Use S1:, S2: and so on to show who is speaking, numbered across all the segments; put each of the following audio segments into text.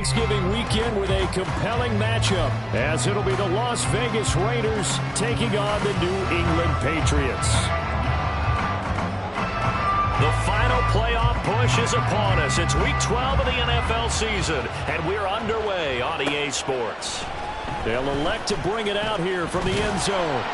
S1: Thanksgiving weekend with a compelling matchup, as it'll be the Las Vegas Raiders taking on the New England Patriots.
S2: The final playoff push is upon us. It's week 12 of the NFL season, and we're underway on EA Sports.
S1: They'll elect to bring it out here from the end zone.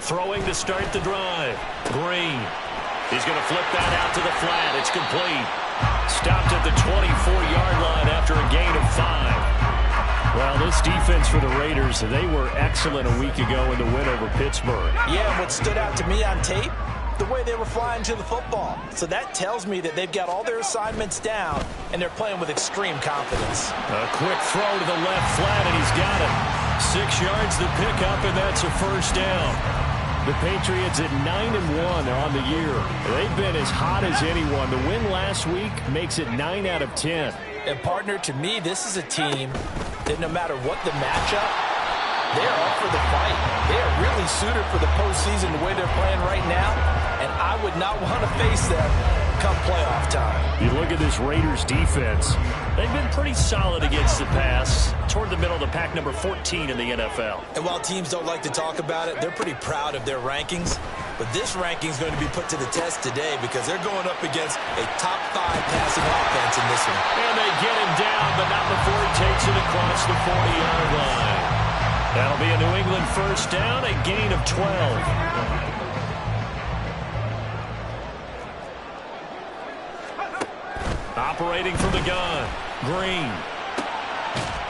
S2: Throwing to start the drive. Green. He's going to flip that out to the flat. It's complete. Stopped at the 24-yard line after a gain of 5.
S1: Well, this defense for the Raiders, they were excellent a week ago in the win over Pittsburgh.
S3: Yeah, what stood out to me on tape, the way they were flying to the football. So that tells me that they've got all their assignments down, and they're playing with extreme confidence.
S1: A quick throw to the left flat, and he's got it. 6 yards to pick up, and that's a first down. The Patriots at 9-1 on the year. They've been as hot as anyone. The win last week makes it 9 out of 10.
S3: And, partner, to me, this is a team that no matter what the matchup, they're up for the fight. They are really suited for the postseason the way they're playing right now, and I would not want to face them come playoff time.
S1: You look at this Raiders defense.
S2: They've been pretty solid against the pass, toward the middle of the pack, number 14 in the NFL.
S3: And while teams don't like to talk about it, they're pretty proud of their rankings. But this ranking is going to be put to the test today because they're going up against a top 5 passing offense in this one.
S2: And they get him down, but not before he takes it across the 40-yard line. That'll be a New England first down, a gain of 12. Operating from the gun, Green.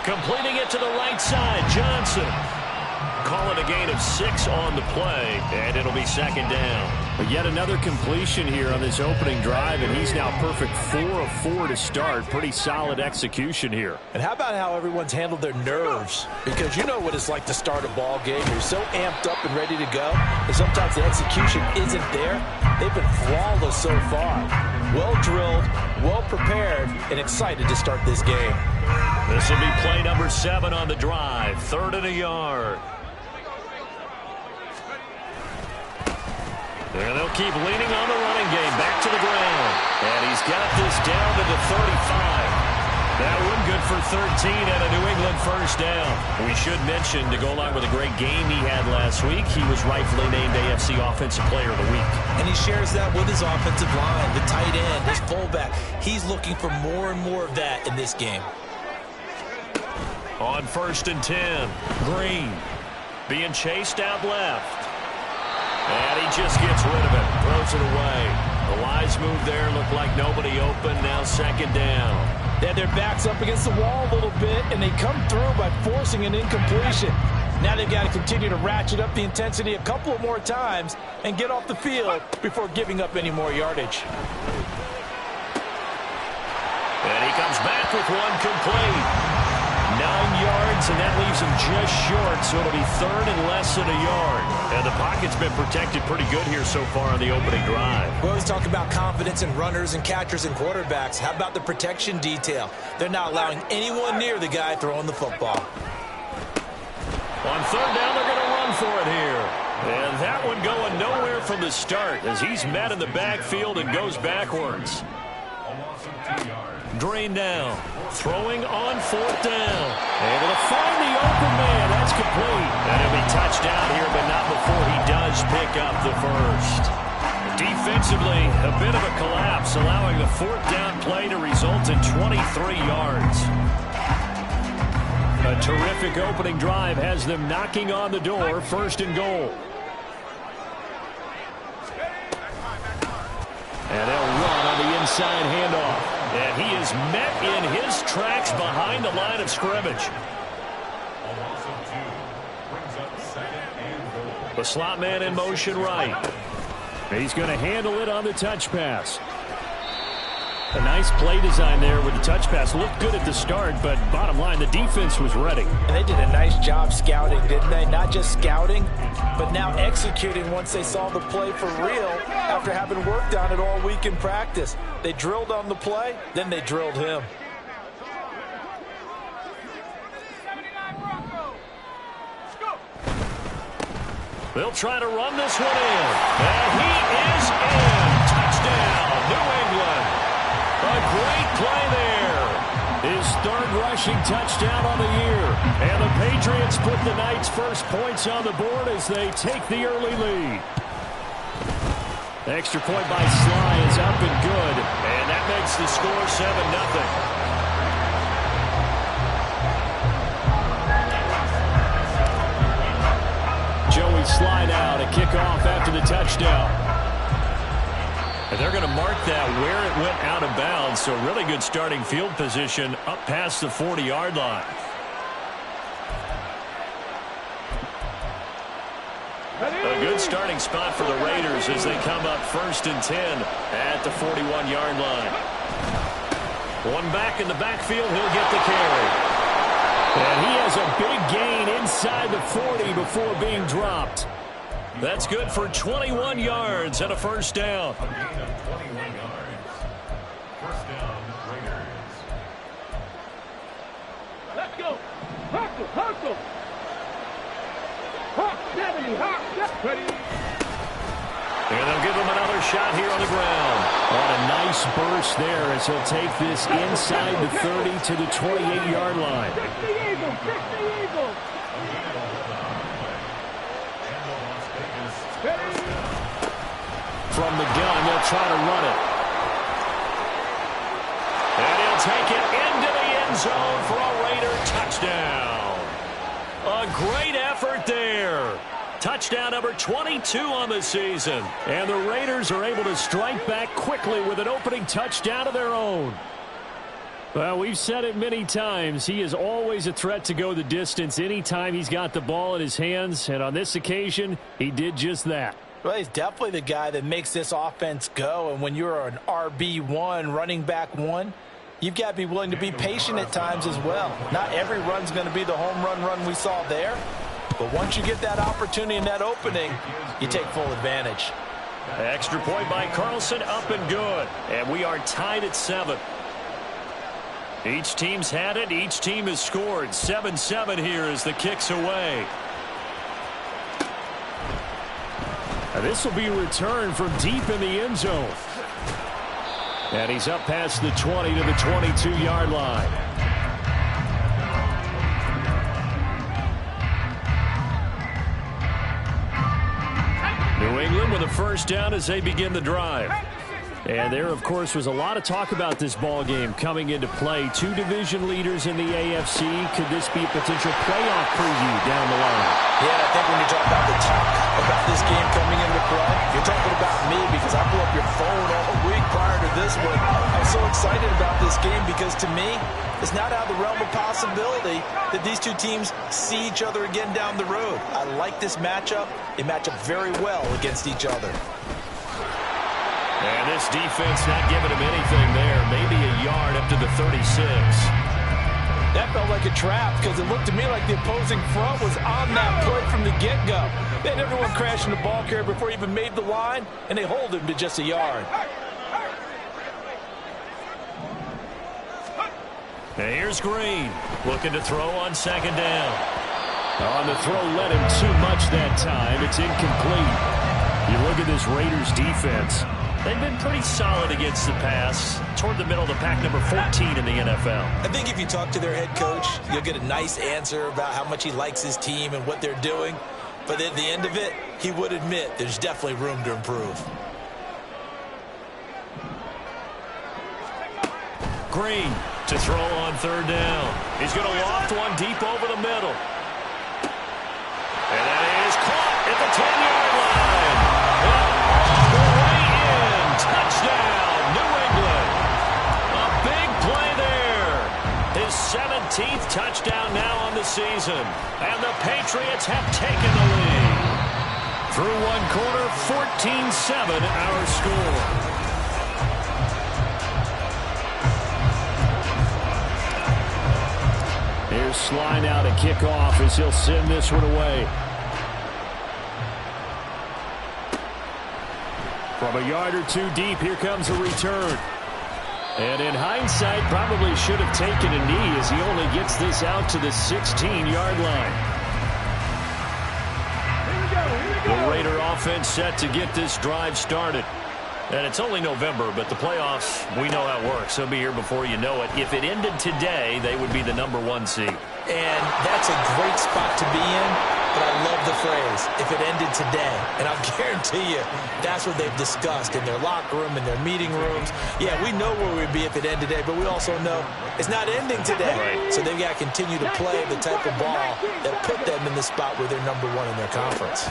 S2: Completing it to the right side, Johnson. Call it a gain of 6 on the play, and it'll be second down.
S1: But yet another completion here on this opening drive, and he's now perfect 4 of 4 to start. Pretty solid execution here.
S3: And how about how everyone's handled their nerves? Because you know what it's like to start a ball game. You're so amped up and ready to go, and sometimes the execution isn't there. They've been flawless so far. Well drilled, well prepared, and excited to start this game.
S2: This will be play number 7 on the drive. 3rd and a yard. And they'll keep leaning on the running game. Back to the ground. And he's got this down to the 35. That one good for 13 and a New England first down. We should mention, to go along with a great game he had last week, he was rightfully named AFC Offensive Player of the Week.
S3: And he shares that with his offensive line, the tight end, his fullback. He's looking for more and more of that in this game.
S2: On 1st and 10, Green being chased out left. And he just gets rid of it, throws it away. The wise move there, looked like nobody open, now second down.
S3: They had their backs up against the wall a little bit, and they come through by forcing an incompletion. Now they've got to continue to ratchet up the intensity a couple of more times and get off the field before giving up any more yardage.
S2: And he comes back with one complete. 9 yards, and that leaves him just short, so it'll be 3rd and less than a yard. And the pocket's been protected pretty good here so far on the opening drive.
S3: We always talk about confidence in runners and catchers and quarterbacks. How about the protection detail? They're not allowing anyone near the guy throwing the football.
S2: On 3rd down, they're going to run for it here. And that one going nowhere from the start as he's met in the backfield and goes backwards. Green now, throwing on 4th down. Able to find the open man. That's complete. And he'll be touched out here, but not before he does pick up the first. Defensively, a bit of a collapse, allowing the 4th down play to result in 23 yards. A terrific opening drive has them knocking on the door, 1st and goal. And they'll run on the inside handoff. And he is met in his tracks behind the line of scrimmage. The slot man in motion right.
S1: He's going to handle it on the touch pass. A nice play design there with the touch pass. Looked good at the start, but bottom line, the defense was ready.
S3: And they did a nice job scouting, didn't they? Not just scouting, but now executing once they saw the play for real after having worked on it all week in practice. They drilled on the play, then they drilled him.
S1: They'll try to run this one in. And he is in. Touchdown, New England. A great play there. His third rushing touchdown on the year. And the Patriots put the Knights' first points on the board as they take the early lead. Extra point by Sly is up and good. And that makes the score 7-0. Joey Sly now to kick off after the touchdown. And they're going to mark that where it went out of bounds. So really good starting field position up past the 40-yard line. A good starting spot for the Raiders as they come up 1st and 10 at the 41-yard line. One back in the backfield, he'll get the carry. And he has a big gain inside the 40 before being dropped. That's good for 21 yards and a first down.
S4: Let's go. Hustle, hustle. Hawk 70, Hawk 70.
S1: And they'll give him another shot here on the ground. On a nice burst there as he'll take this inside the 30 to the 28-yard line.
S4: Fix the Eagles, fix the Eagles.
S1: From the gun, they'll try to run it. And he'll take it into the end zone for a Raider touchdown. A great effort there. Touchdown number 22 on the season. And the Raiders are able to strike back quickly with an opening touchdown of their own. Well, we've said it many times. He is always a threat to go the distance anytime he's got the ball in his hands. And on this occasion, he did just that.
S3: Well, he's definitely the guy that makes this offense go. And when you're an RB1, running back one, you've got to be willing to be patient at times as well. Not every run's going to be the home run we saw there. But once you get that opportunity and that opening, you take full advantage.
S1: Extra point by Carlson, up and good. And we are tied at 7. Each team's had it. Each team has scored. 7-7 here as the kick's away. And this will be returned from deep in the end zone. And he's up past the 20 to the 22-yard line. New England with a first down as they begin the drive. And there, of course, was a lot of talk about this ball game coming into play. 2 division leaders in the AFC. Could this be a potential playoff preview down the line?
S3: Yeah, I think when you talk about the talk about this game coming into play, you're talking about me because I blew up your phone all week prior to this one. I'm so excited about this game because to me, it's not out of the realm of possibility that these two teams see each other again down the road. I like this matchup. They match up very well against each other.
S1: And this defense not giving him anything there. Maybe a yard up to the 36.
S3: That felt like a trap because it looked to me like the opposing front was on that play from the get-go. They had everyone crashing the ball carrier before he even made the line, and they hold him to just a yard.
S1: And here's Green looking to throw on second down. On the throw led him too much that time. It's incomplete. You look at this Raiders defense. They've been pretty solid against the pass. Toward the middle of the pack, number 14 in the NFL.
S3: I think if you talk to their head coach, you'll get a nice answer about how much he likes his team and what they're doing. But at the end of it, he would admit there's definitely room to improve.
S1: Green to throw on third down. He's going to loft one deep over the middle. And that is caught at the 10-yard line. All the way in. Touchdown, New England. A big play there. His 17th touchdown now on the season. And the Patriots have taken the lead. Through one quarter, 14-7 our score. First line out to kick off as he'll send this one away. From a yard or two deep, here comes a return. And in hindsight, probably should have taken a knee as he only gets this out to the 16-yard line. The Raider offense set to get this drive started. And it's only November, but the playoffs, we know how it works. They'll be here before you know it. If it ended today, they would be the #1 seed.
S3: And that's a great spot to be in, but I love the phrase, if it ended today. And I'll guarantee you, that's what they've discussed in their locker room, in their meeting rooms. Yeah, we know where we'd be if it ended today, but we also know it's not ending today.
S1: Right.
S3: So they've got to continue to play the type of ball that put them in the spot where they're #1 in their conference.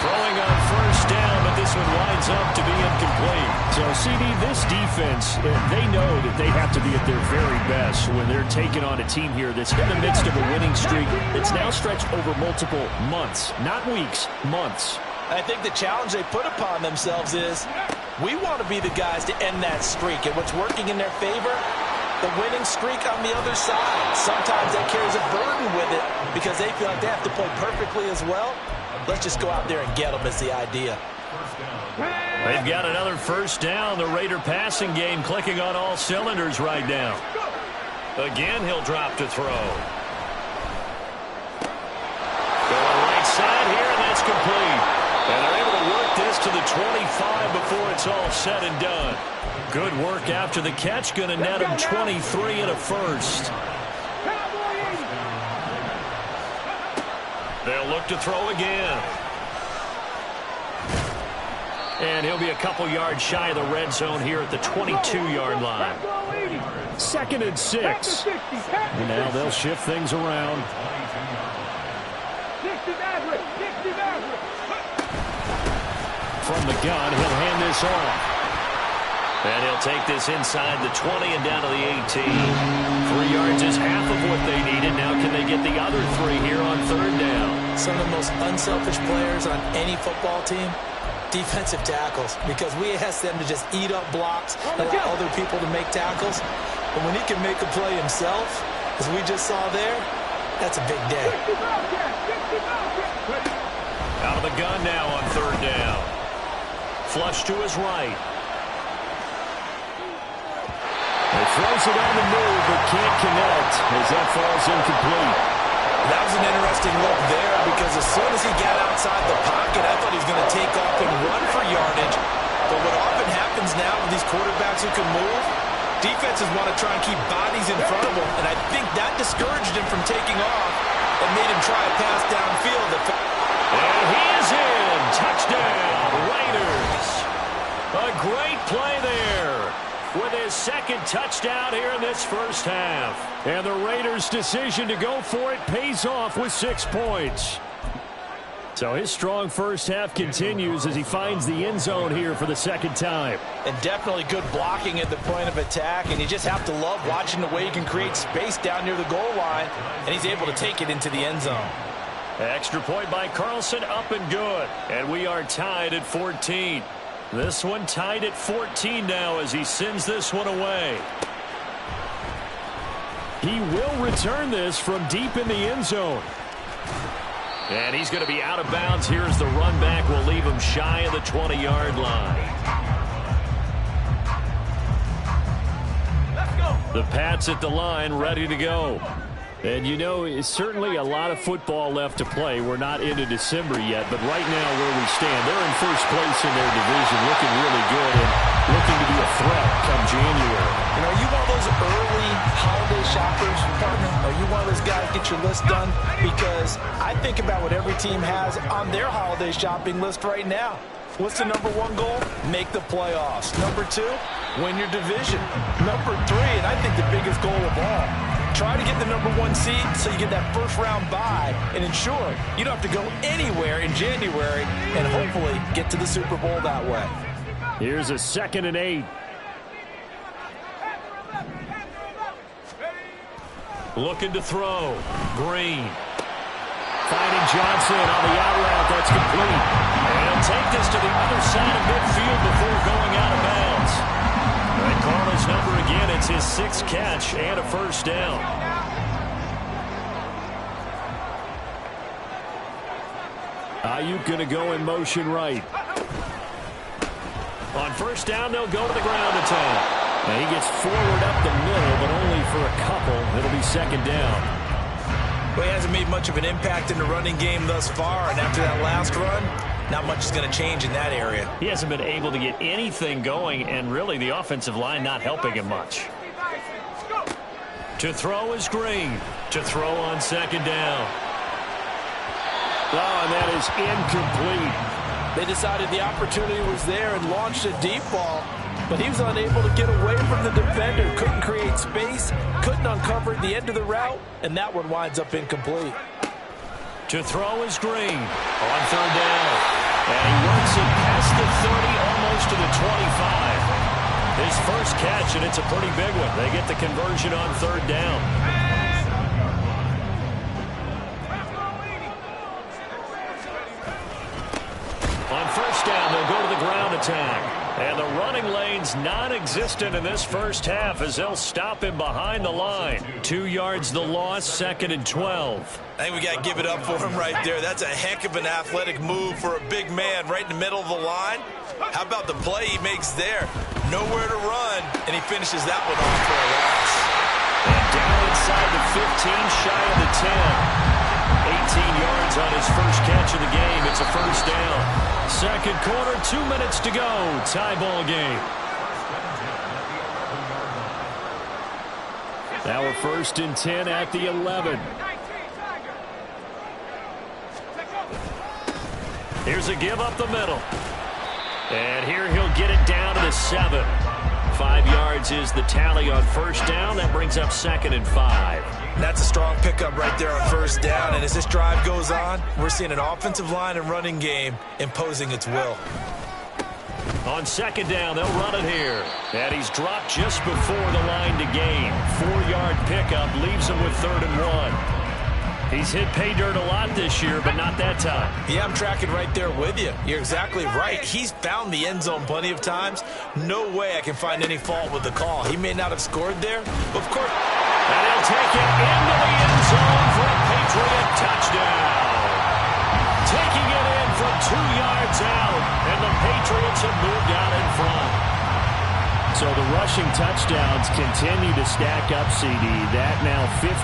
S1: Throwing on first down, but this one winds up to be incomplete. So, CD, this defense, they know that they have to be at their very best when they're taking on a team here that's in the midst of a winning streak that's now stretched over multiple months, not weeks, months.
S3: I think the challenge they put upon themselves is we want to be the guys to end that streak. And what's working in their favor? The winning streak on the other side. Sometimes that carries a burden with it because they feel like they have to play perfectly as well. Let's just go out there and get them is the idea.
S1: They've got another first down. The Raider passing game clicking on all cylinders right now. Again, he'll drop to throw. Going right side here, and that's complete. And they're able to work this to the 25 before it's all said and done. Good work after the catch. Going to net him 23 and a first. They'll look to throw again. And he'll be a couple yards shy of the red zone here at the 22-yard line. 2nd and 6. Now they'll shift things around. From the gun, he'll hand this off. And he'll take this inside the 20 and down to the 18. 3 yards is half of what they needed. Now can they get the other 3 here on 3rd down?
S3: Some of the most unselfish players on any football team, defensive tackles, because we ask them to just eat up blocks, allow other people to make tackles. But when he can make a play himself, as we just saw there, that's a big day.
S1: Out of the gun now on 3rd down. Flush to his right. He throws it on the move, but can't connect as that falls incomplete.
S3: That was an interesting look there because as soon as he got outside the pocket, I thought he was going to take off and run for yardage. But what often happens now with these quarterbacks who can move, defenses want to try and keep bodies in front of them, and I think that discouraged him from taking off and made him try a pass downfield.
S1: And he is in. Touchdown, Raiders. A great play there with his 2nd touchdown here in this first half. And the Raiders' decision to go for it pays off with 6 points. So his strong first half continues as he finds the end zone here for the 2nd time.
S3: And definitely good blocking at the point of attack, and you just have to love watching the way he can create space down near the goal line, and he's able to take it into the end zone.
S1: Extra point by Carlson, up and good. And we are tied at 14. This one tied at 14 now as he sends this one away. He will return this from deep in the end zone. And he's going to be out of bounds. Here's the run back. Will leave him shy of the 20-yard line.
S4: Let's go.
S1: The Pats at the line, ready to go. And, you know, it's certainly a lot of football left to play. We're not into December yet, but right now where we stand, they're in first place in their division, looking really good and looking to be a threat come January.
S3: And are you one of those early holiday shoppers, partner? Are you one of those guys get your list done? Because I think about what every team has on their holiday shopping list right now. What's the #1 goal? Make the playoffs. #2, win your division. #3, and I think the biggest goal of all, try to get the #1 seed so you get that first-round bye and ensure you don't have to go anywhere in January and hopefully get to the Super Bowl that way.
S1: Here's a 2nd and 8. Looking to throw. Green. Finding Johnson on the out route. That's complete. And he'll take this to the other side of midfield before going out of bounds. They call his number again. It's his 6th catch and a first down. Ayuk going to go in motion right. On first down, they'll go to the ground attack. And he gets forward up the middle, but only for a couple. It'll be 2nd down.
S3: Well, he hasn't made much of an impact in the running game thus far, and after that last run, not much is going to change in that area.
S1: He hasn't been able to get anything going, and really the offensive line not helping him much. To throw is Green. To throw on 2nd down. Oh, and that is incomplete.
S3: They decided the opportunity was there and launched a deep ball, but he was unable to get away from the defender. Couldn't create space, couldn't uncover the end of the route, and that one winds up incomplete.
S1: To throw is Green on 3rd down. And he works it past the 30, almost to the 25. His first catch, and it's a pretty big one. They get the conversion on 3rd down. On first down, they'll go to the ground attack. And the running lane's non-existent in this first half as they'll stop him behind the line. 2 yards the loss, 2nd and 12.
S3: I think we got to give it up for him right there. That's a heck of an athletic move for a big man right in the middle of the line. How about the play he makes there? Nowhere to run, and he finishes that one off for a loss.
S1: And down inside the 15, shy of the 10. 18 yards on his first catch of the game. It's a first down. 2nd quarter, 2 minutes to go. Tie ball game. Now we're 1st and 10 at the 11. Here's a give up the middle. And here he'll get it down to the 7. 5 yards is the tally on first down. That brings up 2nd and 5.
S3: That's a strong pickup right there on first down. And as this drive goes on, we're seeing an offensive line and running game imposing its will.
S1: On 2nd down, they'll run it here. And he's dropped just before the line to gain. 4-yard pickup leaves him with 3rd and 1. He's hit pay dirt a lot this year, but not that time.
S3: Yeah, I'm tracking right there with you. You're exactly right. He's found the end zone plenty of times. No way I can find any fault with the call. He may not have scored there, but of course.
S1: And he'll take it into the end zone for a Patriot touchdown. Taking it in from 2 yards out, and the Patriots have moved out in front. So the rushing touchdowns continue to stack up, CD. That now 15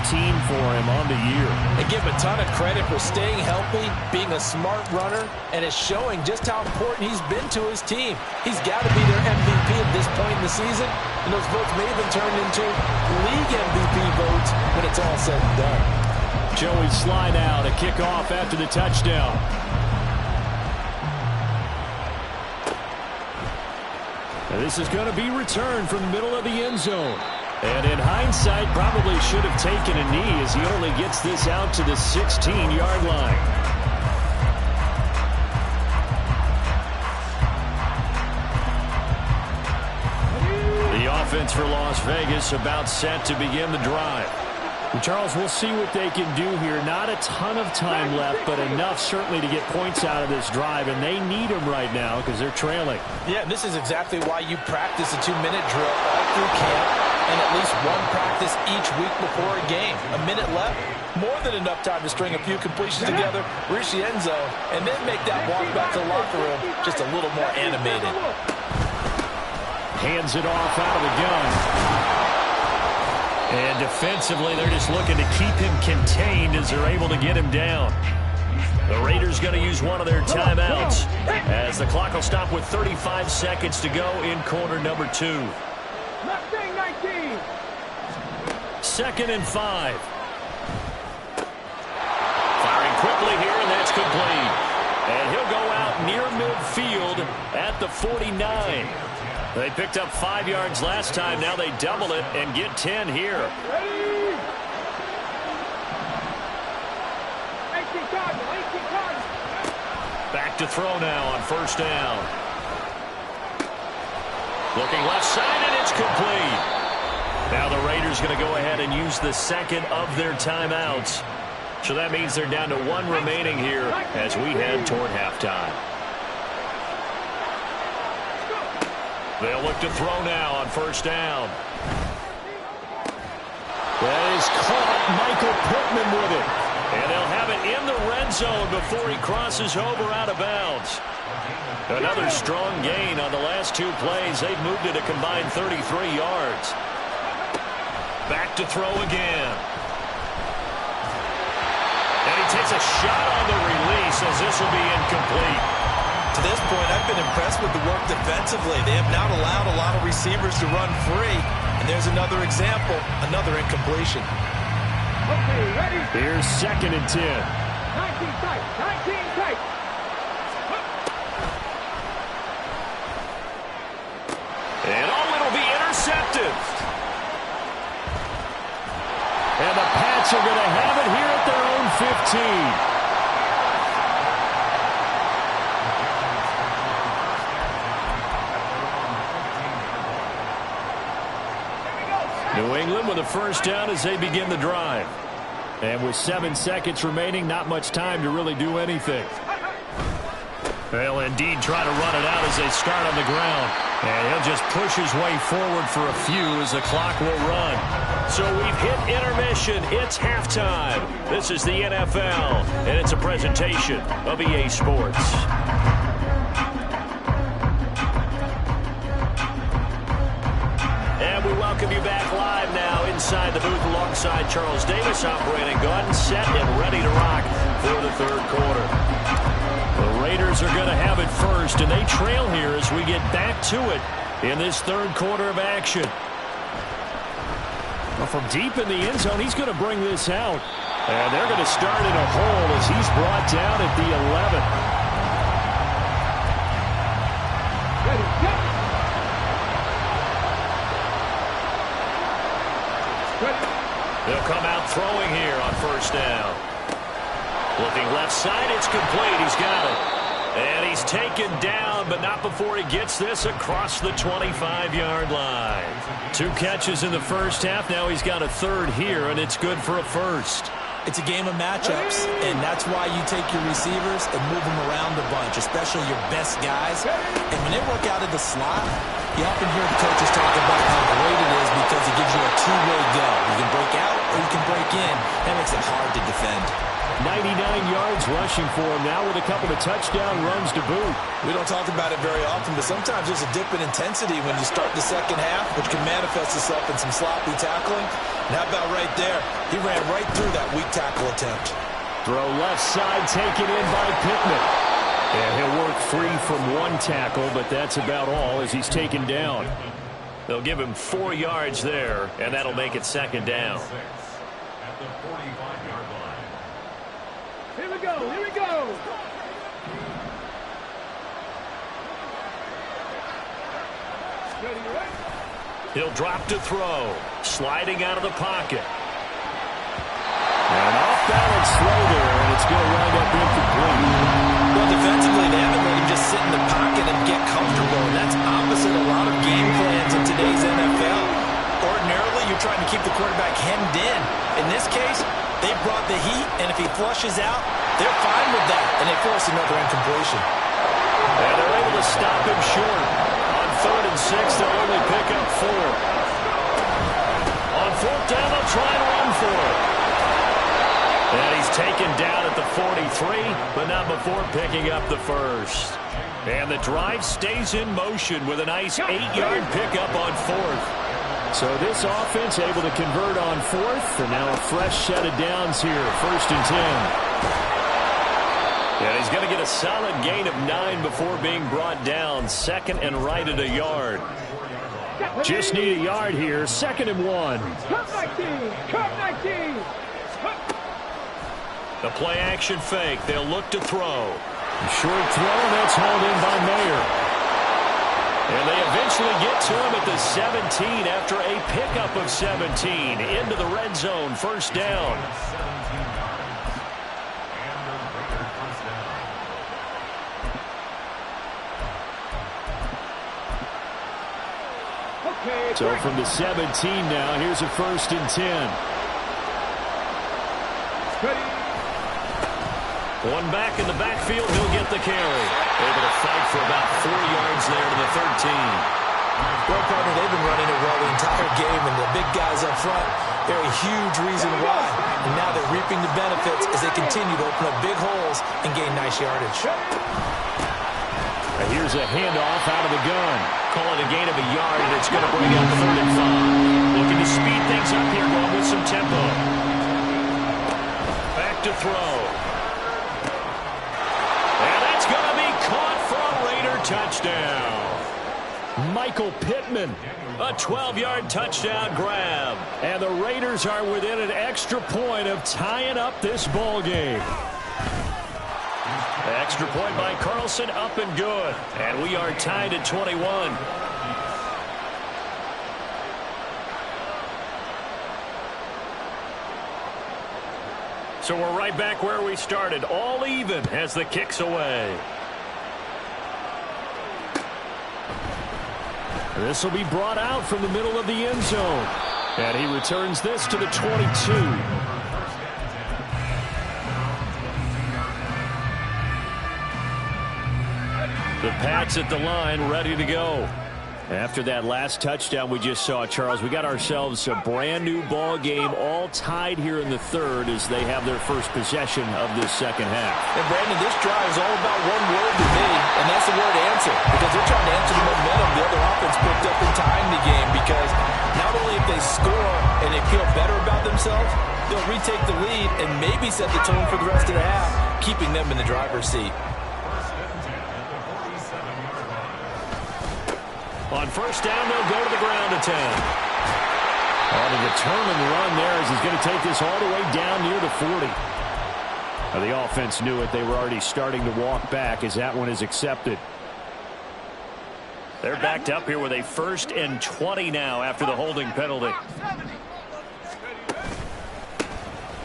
S1: for him on the year.
S3: And give him a ton of credit for staying healthy, being a smart runner, and is showing just how important he's been to his team. He's got to be their MVP at this point in the season, and those votes may have been turned into league MVP votes when it's all said and done.
S1: Joey slide out, a kickoff after the touchdown. Now this is going to be returned from the middle of the end zone. And in hindsight, probably should have taken a knee as he only gets this out to the 16-yard line. The offense for Las Vegas about set to begin the drive. And Charles, we'll see what they can do here. Not a ton of time left, but enough certainly to get points out of this drive, and they need them right now because they're trailing.
S3: Yeah, and this is exactly why you practice a 2-minute drill all through camp and at least one practice each week before a game. A minute left, more than enough time to string a few completions together, reach the end zone, and then make that walk back to the locker room just a little more animated.
S1: Hands it off out of the gun. And defensively, they're just looking to keep him contained as they're able to get him down. The Raiders going to use one of their timeouts as the clock will stop with 35 seconds to go in quarter number 2. 2nd and 5. Firing quickly here, and that's complete. And he'll go out near midfield at the 49. They picked up 5 yards last time. Now they double it and get 10 here. Back to throw now on first down. Looking left side, and it's complete. Now the Raiders going to go ahead and use the second of their timeouts. So that means they're down to 1 remaining here as we head toward halftime.
S2: They'll look to throw now on first down.
S1: That is caught. Michael Pittman with it.
S2: And they'll have it in the red zone before he crosses over out of bounds. Another strong gain on the last two plays. They've moved it a combined 33 yards. Back to throw again. And he takes a shot on the release as this will be incomplete.
S3: To this point, I've been impressed with the work defensively. They have not allowed a lot of receivers to run free. And there's another example, another incompletion.
S4: Okay, ready?
S1: Here's 2nd and 10.
S4: 19 tight, 19 tight.
S2: And it'll be intercepted.
S1: And the Pats are going to have it here at their own 15. New England with a first down as they begin the drive. And with 7 seconds remaining, not much time to really do anything.
S2: They'll indeed try to run it out as they start on the ground. And he'll just push his way forward for a few as the clock will run. So we've hit intermission. It's halftime. This is the NFL, and it's a presentation of EA Sports. And we welcome you back live now inside the booth alongside Charles Davis, operating gun, set, and ready to rock for the third quarter. The Raiders are going to have it first, and they trail here as we get back to it in this third quarter of action. Well, from deep in the end zone, he's going to bring this out. And they're going to start in a hole as he's brought down at the 11.
S4: Ready, go. Ready.
S2: They'll come out throwing here on first down. Looking left side, it's complete. He's got it. And he's taken down, but not before he gets this across the 25-yard line. 2 catches in the first half. Now he's got a third here, and it's good for a first.
S3: It's a game of matchups, and that's why you take your receivers and move them around a bunch, especially your best guys. And when they work out of the slot, you often hear the coaches talk about how great it is because it gives you a two-way go. You can break out or you can break in. That makes it hard to defend.
S1: 99 yards rushing for him now with a couple of touchdown runs to boot.
S3: We don't talk about it very often, but sometimes there's a dip in intensity when you start the second half, which can manifest itself in some sloppy tackling. And how about right there? He ran right through that weak tackle attempt.
S1: Throw left side taken in by Pittman. And he'll work free from one tackle, but that's about all as he's taken down.
S2: They'll give him 4 yards there, and that'll make it second down.
S4: At the 45-yard line. Here we go, here we go. Ready, right?
S2: He'll drop to throw, sliding out of the pocket.
S1: An off-balance throw there, and it's going to wind up incomplete.
S3: Well, defensively, they haven't let him just sit in the pocket and get comfortable, and that's opposite a lot of game plans in today's NFL. Ordinarily, you're trying to keep the quarterback hemmed in. In this case, they brought the heat, and if he flushes out, they're fine with that, and they force another incompletion.
S2: And they're able to stop him short. On 3rd and 6, they'll only pick up 4. On 4th down, they'll try and run for it. And he's taken down at the 43, but not before picking up the first. And the drive stays in motion with a nice 8-yard pickup on 4th.
S1: So this offense able to convert on 4th, and now a fresh set of downs here, 1st and 10.
S2: And he's going to get a solid gain of 9 before being brought down. 2nd and right at a yard.
S1: Just need a yard here, 2nd and 1.
S4: Cut 19, cut 19.
S2: The play action fake. They'll look to throw.
S1: Short throw, and that's hauled in by Mayer.
S2: And they eventually get to him at the 17 after a pickup of 17 into the red zone. First down.
S1: So from the 17 now, here's a 1st and 10.
S4: Ready.
S2: One back in the backfield, he'll get the carry. Able to fight for about 4 yards there to the 13.
S3: game, and the big guys up front, they're a huge reason why. And now they're reaping the benefits as they continue to open up big holes and gain nice yardage.
S1: Here's a handoff out of the gun. Call it a gain of a yard, and it's going to bring up 3rd and 5. Looking to speed things up here, going with some tempo. Back to throw. And that's going to be caught for a Raider touchdown. Michael Pittman, a 12-yard touchdown grab. And the Raiders are within an extra point of tying up this ball game. Extra point by Carlson, up and good. And we are tied at 21. So we're right back where we started, all even as the kick's away. This will be brought out from the middle of the end zone. And he returns this to the 22. The Pats at the line, ready to go. After that last touchdown we just saw, Charles, we got ourselves a brand new ball game, all tied here in the 3rd as they have their first possession of this second half.
S3: And Brandon, this drive is all about one word to me, and that's the word answer. Because they're trying to answer the momentum the other offense picked up in tying the game. Because not only if they score and they feel better about themselves, they'll retake the lead and maybe set the tone for the rest of the half, keeping them in the driver's seat.
S1: On first down, they'll go to the ground attempt. On a determined run there as he's going to take this all the way down near the 40. Now, the offense knew it. They were already starting to walk back as that one is accepted. They're backed up here with a 1st and 20 now after the holding penalty.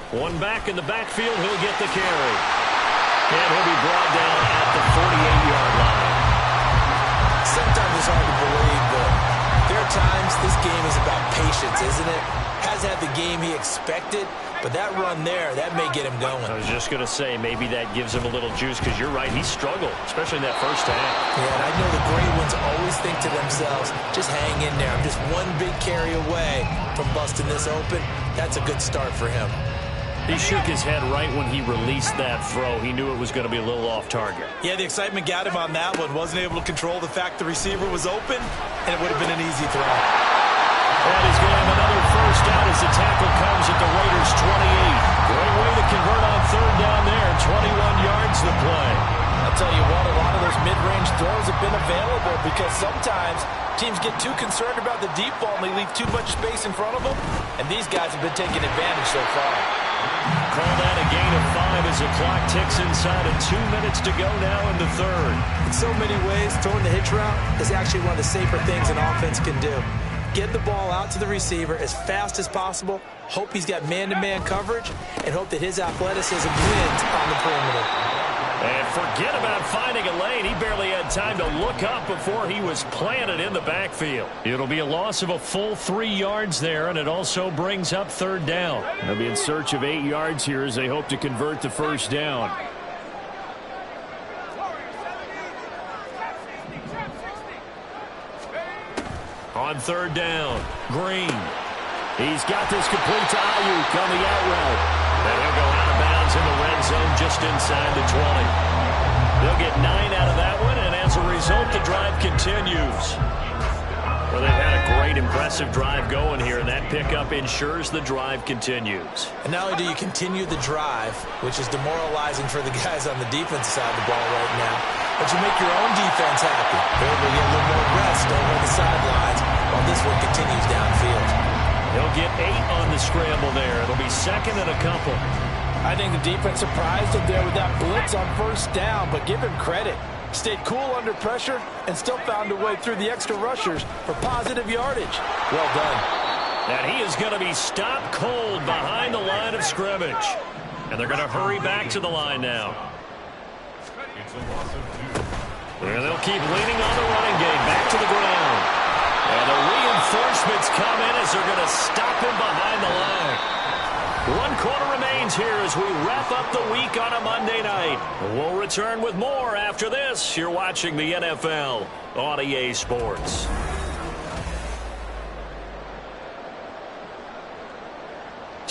S1: One back in the backfield. He'll get the carry. And he'll be brought down at the 48-yard line.
S3: Sometimes it's hard to believe, but there are times this game is about patience, isn't it? Hasn't had the game he expected, but that run there, that may get him going.
S1: I was just going to say, maybe that gives him a little juice, because you're right, he struggled, especially in that first half.
S3: Yeah, and I know the great ones always think to themselves, just hang in there. I'm just one big carry away from busting this open. That's a good start for him.
S1: He shook his head right when he released that throw. He knew it was going to be a little off target.
S3: Yeah, the excitement got him on that one. Wasn't able to control the fact the receiver was open, and it would have been an easy throw.
S1: And he's going to have another first down as the tackle comes at the Raiders' 28. Great way to convert on 3rd down there. 21 yards to play.
S3: I'll tell you what, a lot of those mid-range throws have been available because sometimes teams get too concerned about the deep ball and they leave too much space in front of them, and these guys have been taking advantage so far.
S1: Call that a gain of 5 as the clock ticks inside of 2 minutes to go now in the 3rd.
S3: In so many ways, throwing the hitch route is actually one of the safer things an offense can do. Get the ball out to the receiver as fast as possible, hope he's got man-to-man coverage, and hope that his athleticism wins on the perimeter.
S1: And forget about finding a lane. He barely had time to look up before he was planted in the backfield. It'll be a loss of a full 3 yards there, and it also brings up 3rd down. They'll be in search of 8 yards here as they hope to convert the first down. On 3rd down, Green. He's got this complete to Ayuk on the out route. And he'll go out of bounds in the red zone just inside the 20. They'll get 9 out of that one, and as a result, the drive continues. Well, they've had a great, impressive drive going here, and that pickup ensures the drive continues.
S3: And not only do you continue the drive, which is demoralizing for the guys on the defense side of the ball right now, but you make your own defense happy. They're able to get a little more rest over the sidelines while this one continues downfield.
S1: They'll get 8 on the scramble there. It'll be 2nd and a couple.
S3: I think the defense surprised him there with that blitz on first down, but give him credit. Stayed cool under pressure and still found a way through the extra rushers for positive yardage. Well done.
S1: And he is going to be stopped cold behind the line of scrimmage. And they're going to hurry back to the line now. And they'll keep leaning on the running game. Back to the ground. And the reinforcements come in as they're going to stop him behind the line. 1 quarter remains here as we wrap up the week on a Monday night. We'll return with more after this. You're watching the NFL on EA Sports.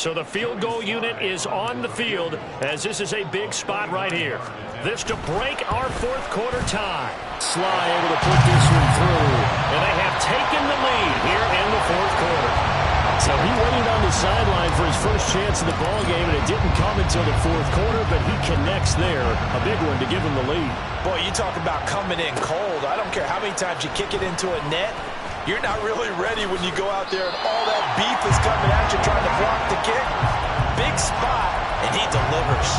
S2: So the field goal unit is on the field as this is a big spot right here. This to break our fourth quarter tie.
S1: Sly able to put this one through.
S2: And they have taken the lead here in the fourth quarter.
S1: So he waited on the sideline for his first chance in the ball game, and it didn't come until the fourth quarter, but he connects there. A big one to give him the lead.
S3: Boy, you talk about coming in cold. I don't care how many times you kick it into a net. You're not really ready when you go out there and all that beef is coming at you trying to block the kick. Big spot, and he delivers.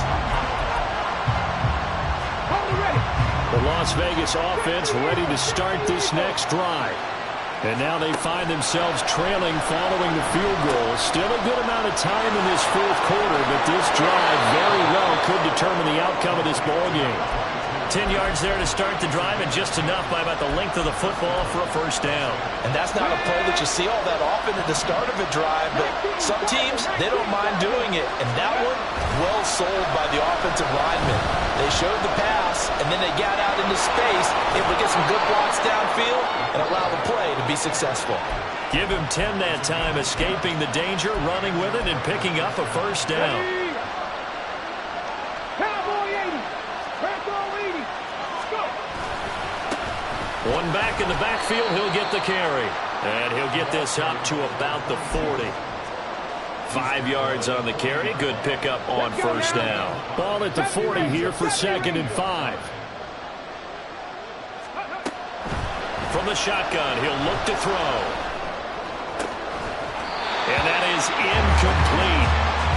S1: The Las Vegas offense ready to start this next drive. And now they find themselves trailing following the field goal. Still a good amount of time in this fourth quarter, but this drive very well could determine the outcome of this ball game.
S2: 10 yards there to start the drive, and just enough by about the length of the football for a first down.
S3: And that's not a play that you see all that often at the start of a drive, but some teams, they don't mind doing it. And that one, well sold by the offensive lineman. They showed the pass, and then they got out into space, able to get some good blocks downfield and allow the play to be successful.
S2: Give him 10 that time, escaping the danger, running with it, and picking up a first down. One back in the backfield, he'll get the carry. And he'll get this up to about the 40. 5 yards on the carry. Good pickup on first down.
S1: Ball at the 40 here for 2nd and 5.
S2: From the shotgun, he'll look to throw. And that is incomplete.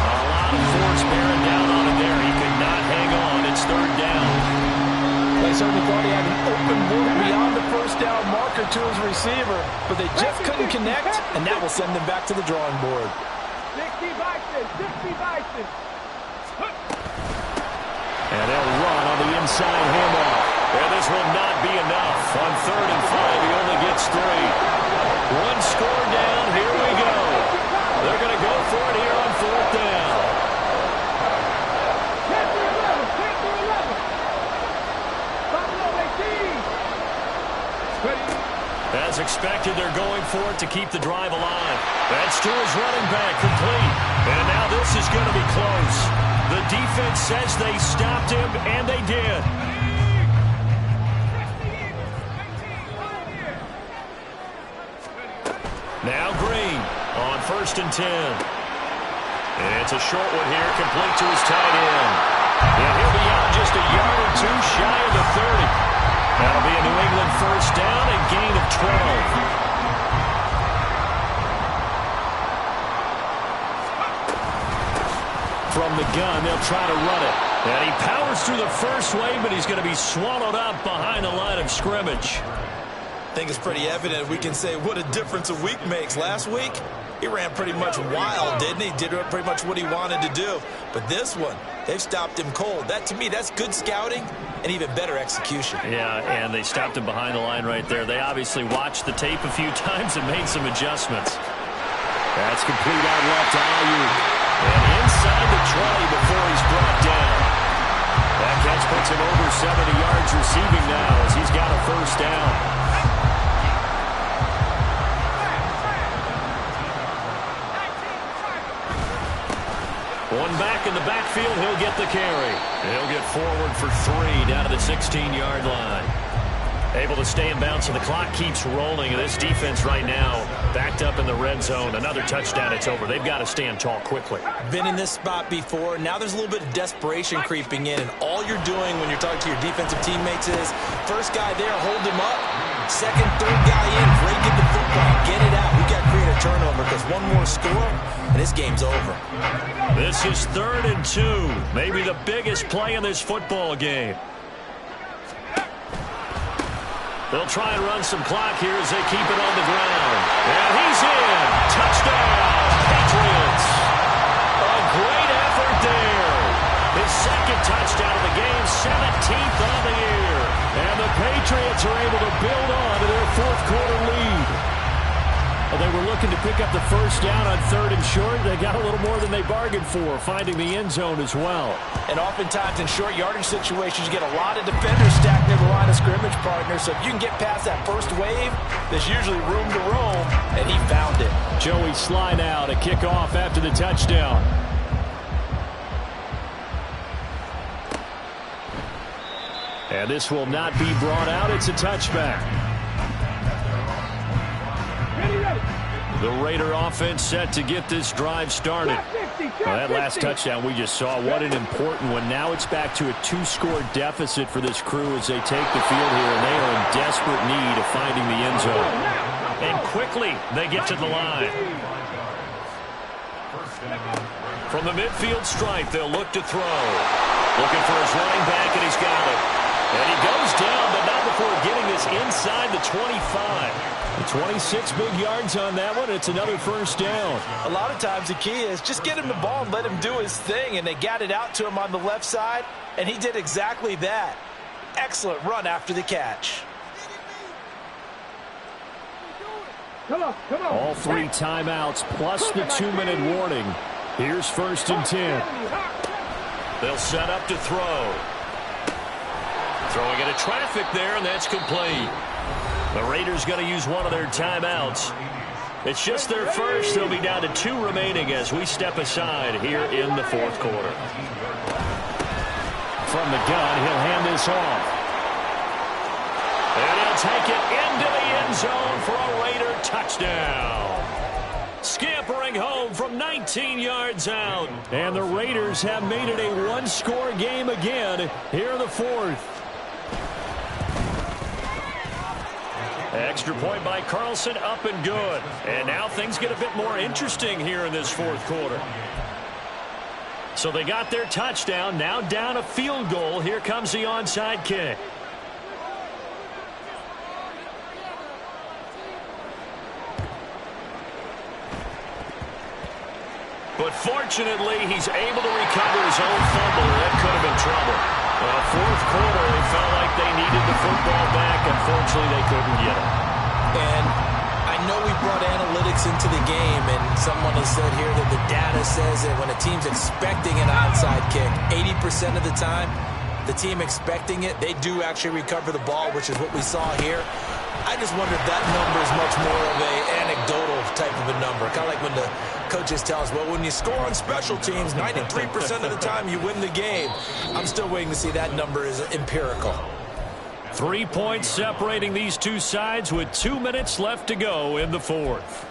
S2: A lot of force bearing down on it there. He could not hang on. It's 3rd down.
S3: They certainly thought he had an open look beyond the first down marker to his receiver, but they just couldn't connect, and that will send them back to the drawing board.
S4: 60 Bison.
S2: And they'll run on the inside handoff. And this will not be enough. On 3rd and 5, he only gets 3. One score down. Here we go. They're going to go for it here on 4th down. As expected, they're going for it to keep the drive alive. That's to his running back, complete. And now this is going to be close. The defense says they stopped him, and they did. Now Green on 1st and 10. It's a short one here, complete to his tight end. And he'll be out just a yard or two shy of the 30. That'll be a New England first down and gain of 12.
S1: From the gun, they'll try to run it.
S2: And he powers through the first wave, but he's going to be swallowed up behind the line of scrimmage.
S3: I think it's pretty evident we can say what a difference a week makes. Last week, he ran pretty much wild, didn't he? Did pretty much what he wanted to do. But this one, they've stopped him cold. That, to me, that's good scouting and even better execution.
S2: Yeah, and they stopped him behind the line right there. They obviously watched the tape a few times and made some adjustments.
S1: That's complete out left to Ayuk.
S2: And inside the 20 before he's brought down. That catch puts him over 70 yards receiving now as he's got a first down. One back in the backfield, he'll get the carry. He'll get forward for 3 down to the 16-yard line. Able to stay in bounds, so the clock keeps rolling. And this defense right now backed up in the red zone. Another touchdown, it's over. They've got to stand tall quickly.
S3: Been in this spot before. Now there's a little bit of desperation creeping in. And all you're doing when you're talking to your defensive teammates is, first guy there, hold him up. Second, third guy in, break it the football, get it out. We've got to create a turnover because one more score, and this game's over.
S2: This is 3rd and 2. Maybe the biggest play in this football game. They'll try and run some clock here as they keep it on the ground. And he's in. Touchdown, Patriots. A great effort there. His 2nd touchdown of the game, 17th on the year. And the Patriots are able to build on to their fourth quarter lead. Well, they were looking to pick up the first down on 3rd and short. They got a little more than they bargained for, finding the end zone as well.
S3: And oftentimes in short yardage situations, you get a lot of defenders stacked near the line of scrimmage, partner. So if you can get past that first wave, there's usually room to roam, and he found it.
S1: Joey Sly now to kick off after the touchdown. And this will not be brought out. It's a touchback. The Raider offense set to get this drive started. Well, that last touchdown we just saw, what an important one. Now it's back to a 2-score deficit for this crew as they take the field here, and they are in desperate need of finding the end zone.
S2: And quickly they get to the line. From the midfield stripe, they'll look to throw. Looking for his running back, and he's got it. And he goes down, but not before getting this inside the 25.
S1: 26 big yards on that one. It's another first down.
S3: A lot of times the key is just get him the ball and let him do his thing, and they got it out to him on the left side, and he did exactly that. Excellent run after the catch.
S4: Come on.
S1: All 3 timeouts plus the 2-minute warning. Here's 1st and 10.
S2: They'll set up to throw. Throwing into traffic there, and that's complete. The Raiders going to use one of their timeouts. It's just their first. They'll be down to 2 remaining as we step aside here in the 4th quarter.
S1: From the gun, he'll hand this off.
S2: And he'll take it into the end zone for a Raider touchdown. Scampering home from 19 yards out.
S1: And the Raiders have made it a 1-score game again here in the 4th.
S2: Extra point by Carlson, up and good. And now things get a bit more interesting here in this 4th quarter. So they got their touchdown, now down a field goal. Here comes the onside kick. But fortunately, he's able to recover his own fumble. That could have been trouble. 4th quarter, they felt like they needed the football back. Unfortunately, they couldn't get it.
S3: And I know we brought analytics into the game, and someone has said here that the data says that when a team's expecting an onside kick, 80% of the time, the team expecting it, they do actually recover the ball, which is what we saw here. I just wonder if that number is much more of an anecdotal type of a number. Kind of like when the coaches tell us, well, when you score on special teams, 93% of the time you win the game. I'm still waiting to see that number is empirical.
S2: 3 points separating these two sides with 2 minutes left to go in the 4th.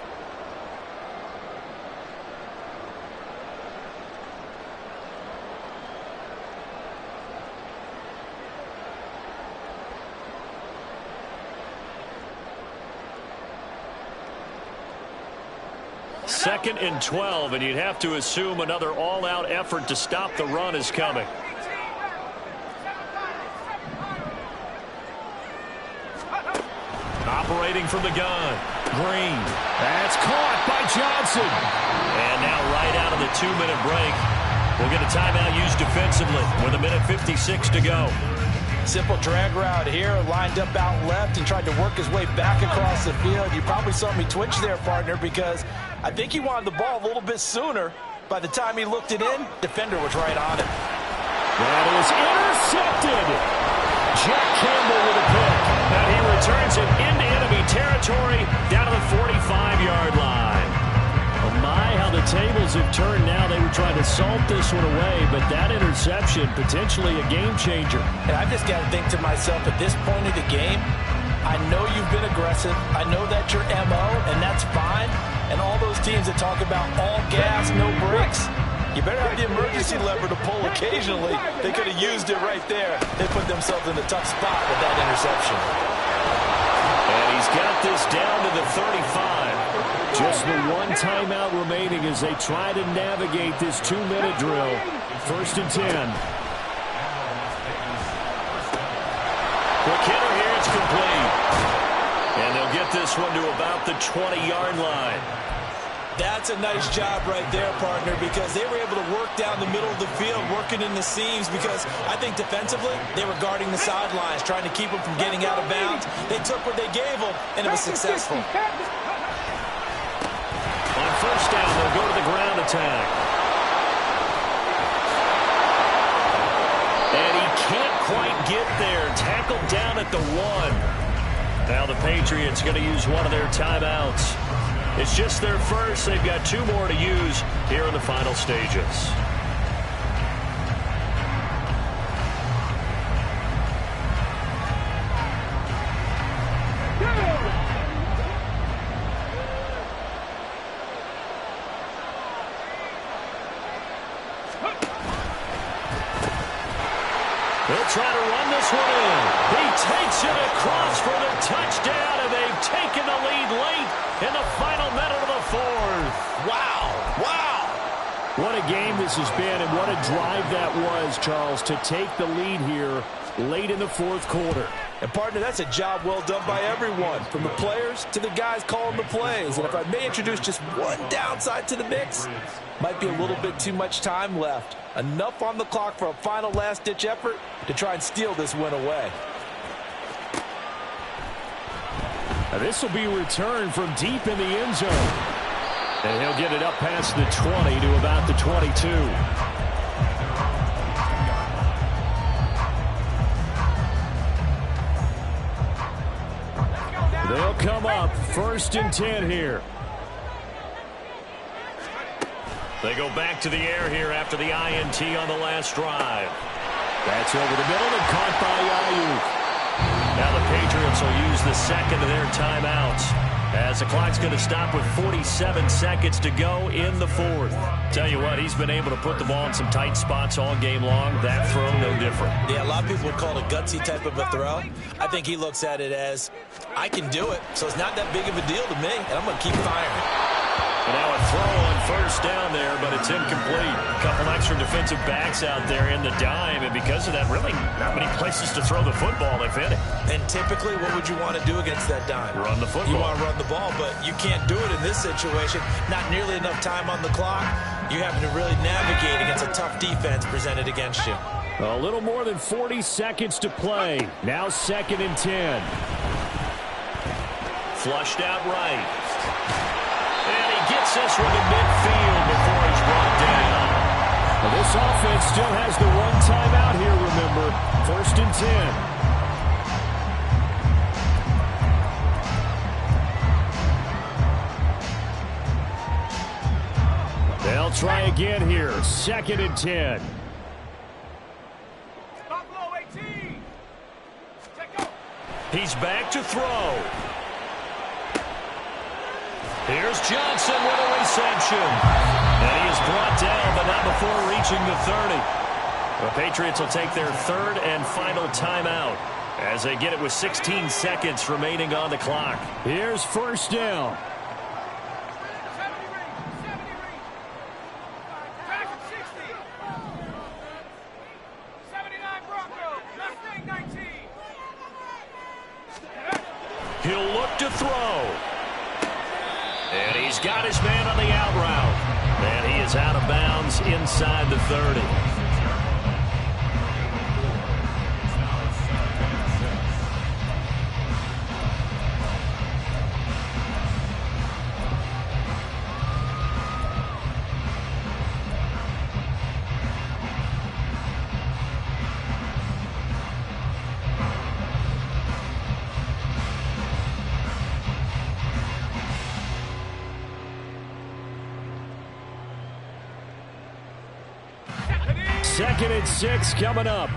S2: Second and 12, and you'd have to assume another all-out effort to stop the run is coming. Operating from the gun, Green.
S1: That's caught by Johnson.
S2: And now right out of the 2-minute break, we'll get a timeout used defensively with 1:56 to go.
S3: Simple drag route here, lined up out left and tried to work his way back across the field. You probably saw me twitch there, partner, because I think he wanted the ball a little bit sooner. By the time he looked it in, defender was right on him.
S1: That is intercepted. Jack Campbell with a pick.
S2: And he returns it into enemy territory down to the 45-yard line.
S1: Oh my, how the tables have turned now. They were trying to salt this one away, but that interception, potentially a game changer.
S3: And I've just got to think to myself, at this point of the game, I know you've been aggressive. I know that's your MO, and that's fine. And all those teams that talk about all gas, no brakes, you better have the emergency lever to pull occasionally. They could have used it right there. They put themselves in a tough spot with that interception.
S2: And he's got this down to the 35.
S1: Just the one timeout remaining as they try to navigate this 2-minute drill. 1st and 10.
S2: Quick hitter here, it's complete. And they'll get this one to about the 20-yard line.
S3: That's a nice job right there, partner, because they were able to work down the middle of the field, working in the seams, because I think defensively, they were guarding the sidelines, trying to keep them from getting out of bounds. They took what they gave them, and it was successful.
S2: On 1st down, they'll go to the ground attack. And he can't quite get there. Tackled down at the 1.
S1: Now the Patriots going to use one of their timeouts. It's just their first. They've got 2 more to use here in the final stages. He'll try to run this one in. He takes it across for the touchdown, and they've taken the lead late in the final minute of the 4th.
S3: Wow. Wow.
S1: What a game this has been, and what a drive that was, Charles, to take the lead here late in the 4th quarter.
S3: And, partner, that's a job well done by everyone, from the players to the guys calling the plays. And if I may introduce just one downside to the mix, might be a little bit too much time left. Enough on the clock for a final last-ditch effort to try and steal this win away.
S1: Now this will be returned from deep in the end zone. And he'll get it up past the 20 to about the 22. They'll come up 1st and 10 here. They go back to the air here after the INT on the last drive. That's over the middle and caught by Ayuk. Now the Patriots will use the second of their timeouts as the clock's going to stop with 47 seconds to go in the 4th. Tell you what, he's been able to put the ball in some tight spots all game long. That throw, no different.
S3: Yeah, a lot of people would call it a gutsy type of a throw. I think he looks at it as, I can do it, so it's not that big of a deal to me, and I'm going to keep firing.
S1: And now a throw on 1st down there, but it's incomplete. A couple extra defensive backs out there in the dime, and because of that, really not many places to throw the football, if any.
S3: And typically, what would you want to do against that dime?
S1: Run the football.
S3: You want to run the ball, but you can't do it in this situation. Not nearly enough time on the clock. You have to really navigate against a tough defense presented against you.
S1: A little more than 40 seconds to play. Now 2nd and 10. Flushed out right. And he gets this one to midfield before he's brought down. Well, this offense still has the one timeout here, remember. 1st and 10. They'll try again here. 2nd and 10. He's back to throw. Here's Johnson with a reception. And he is brought down, but not before reaching the 30. The Patriots will take their 3rd and final timeout as they get it with 16 seconds remaining on the clock. Here's 1st down. He'll look to throw. And he's got his man on the out route. And he is out of bounds inside the 30. Second and 6 coming up.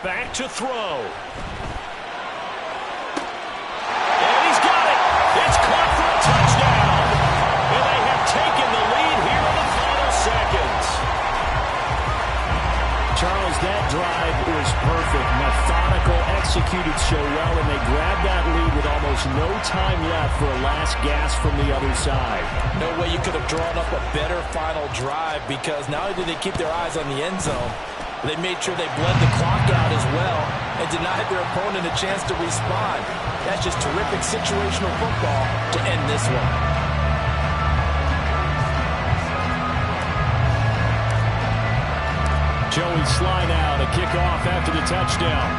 S1: Back to throw. And he's got it. It's caught for a touchdown. And they have taken the lead here in the final seconds. Charles, that drive was perfect. Methodical, executed so well, and they grabbed that lead with almost no time left for a last gasp from the other side.
S3: No way you could have drawn up a better final drive, because not only did they keep their eyes on the end zone, they made sure they bled the clock out as well and denied their opponent a chance to respond. That's just terrific situational football to end this one. Joey slide out, a kickoff after the touchdown.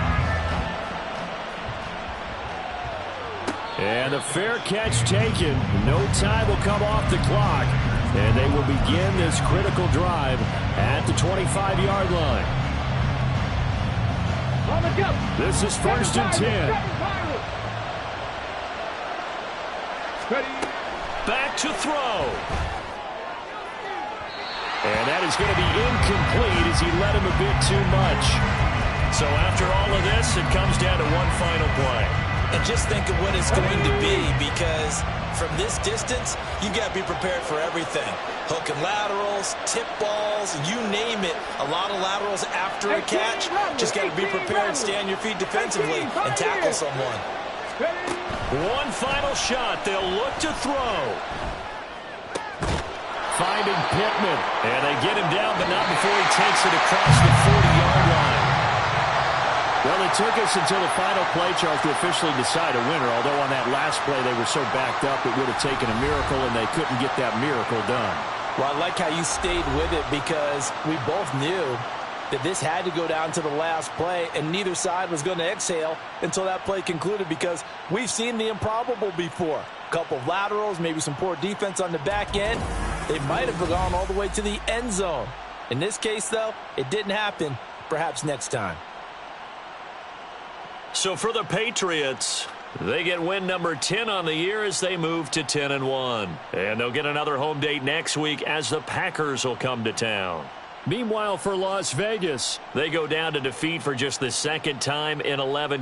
S1: And a fair catch taken. No time will come off the clock. And they will begin this critical drive at the 25-yard line. This is 1st and 10.
S2: Back to throw.
S1: And that is going to be incomplete as he led him a bit too much.
S2: So after all of this, it comes down to one final play.
S3: And just think of what it's going to be, because from this distance, you've got to be prepared for everything. Hook and laterals, tip balls, you name it. A lot of laterals after a catch. Just got to be prepared, stay on your feet defensively, and tackle someone.
S2: One final shot. They'll look to throw.
S1: Finding Pittman. And they get him down, but not before he takes it across the 40-yard line. Well, it took us until the final play chart to officially decide a winner, although on that last play they were so backed up it would have taken a miracle, and they couldn't get that miracle done.
S3: Well, I like how you stayed with it, because we both knew that this had to go down to the last play, and neither side was going to exhale until that play concluded, because we've seen the improbable before. A couple of laterals, maybe some poor defense on the back end. They might have gone all the way to the end zone. In this case, though, it didn't happen. Perhaps next time.
S2: So for the Patriots, they get win number 10 on the year as they move to 10-1. And they'll get another home date next week as the Packers will come to town.
S1: Meanwhile, for Las Vegas,
S2: they go down to defeat for just the second time in 11